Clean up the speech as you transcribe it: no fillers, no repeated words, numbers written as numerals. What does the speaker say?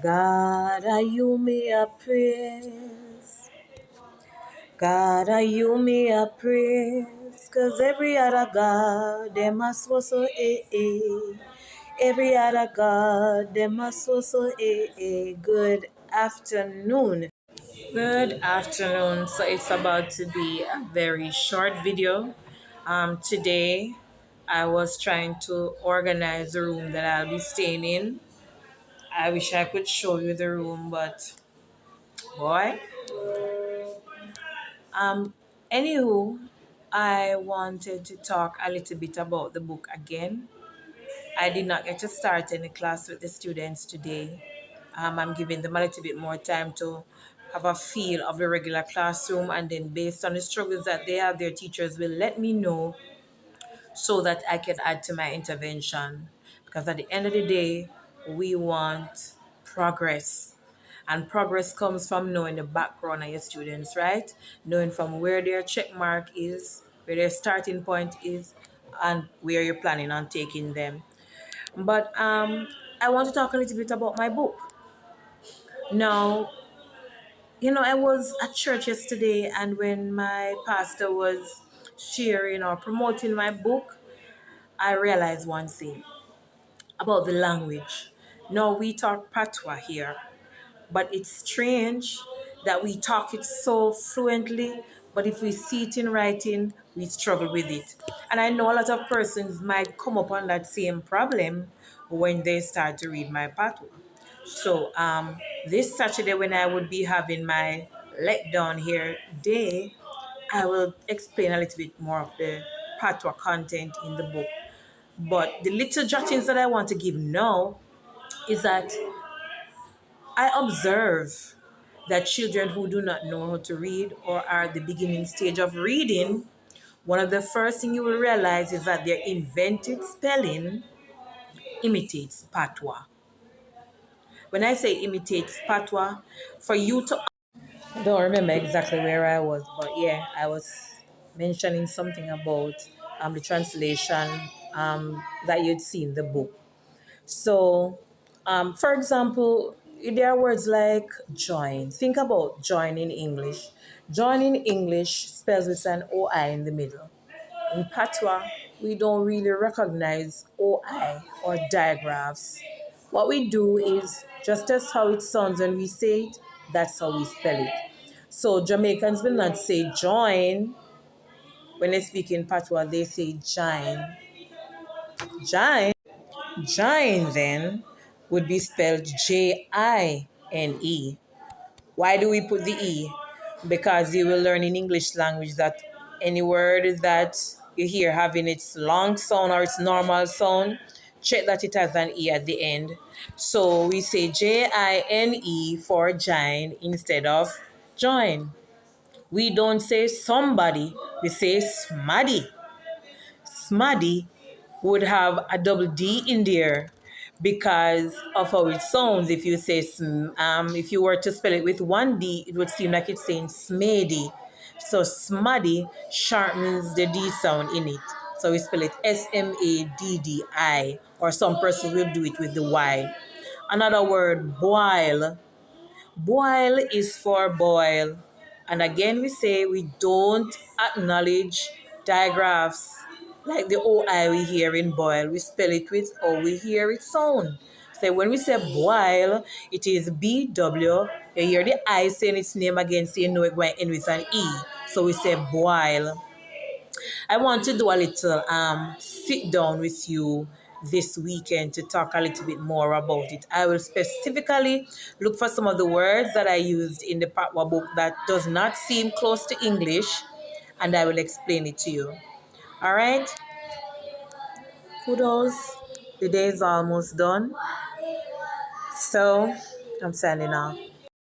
God, are you me a praise? God, are you me a praise? Cause every other God, they must also Every other God, they must also Good afternoon. Good afternoon. So it's about to be a very short video. Today, I was trying to organize the room that I'll be staying in. I wish I could show you the room, but boy. Um, Anywho, I wanted to talk a little bit about the book again. I did not get to start any class with the students today. I'm giving them a little bit more time to have a feel of the regular classroom, and then based on the struggles that they have, their teachers will let me know so that I can add to my intervention. Because at the end of the day, we want progress. And progress comes from knowing the background of your students, right? Knowing from where their check mark is, where their starting point is, and where you're planning on taking them. But I want to talk a little bit about my book. Now, I was at church yesterday, and when my pastor was sharing or promoting my book, I realized one thing about the language. Now, we talk Patois here, but it's strange that we talk it so fluently, but if we see it in writing, we struggle with it. And I know a lot of persons might come upon that same problem when they start to read my Patois. So this Saturday, when I would be having my letdown here day, I will explain a little bit more of the Patois content in the book. But the little jottings that I want to give now is that I observe that children who do not know how to read or are at the beginning stage of reading, one of the first things you will realize is that their invented spelling imitates Patois. When I say imitates Patois, for you to I don't remember exactly where I was, but yeah, I was mentioning something about the translation that you'd see in the book. So, for example, there are words like join. Think about join in English. Join in English spells with an OI in the middle. In Patois, we don't really recognize OI or digraphs. What we do is just as how it sounds when we say it, that's how we spell it. So Jamaicans will not say join when they speak in Patois, they say jine. Jine. Jine then would be spelled Jine. Why do we put the E? Because you will learn in English language that any word that you hear having its long sound or its normal sound, check that it has an E at the end. So we say Jine for jine instead of join. We don't say somebody, we say smaddy. Smaddy would have a double D in there because of how it sounds. If you say, if you were to spell it with one D, it would seem like it's saying smady. So smaddy sharpens the D sound in it. So we spell it Smaddi, or some persons will do it with the Y. Another word, boil. Boil is for boil. And again, we say we don't acknowledge digraphs like the OI we hear in boil. We spell it with how we hear it sound. So when we say boil, it is BW. You hear the I saying its name again, so you know it going to end with an E. So we say boil. I want to do a little sit down with you this weekend to talk a little bit more about it. I will specifically look for some of the words that I used in the Patwa book that does not seem close to English, and I will explain it to you. All right? Kudos. The day is almost done. So I'm signing off.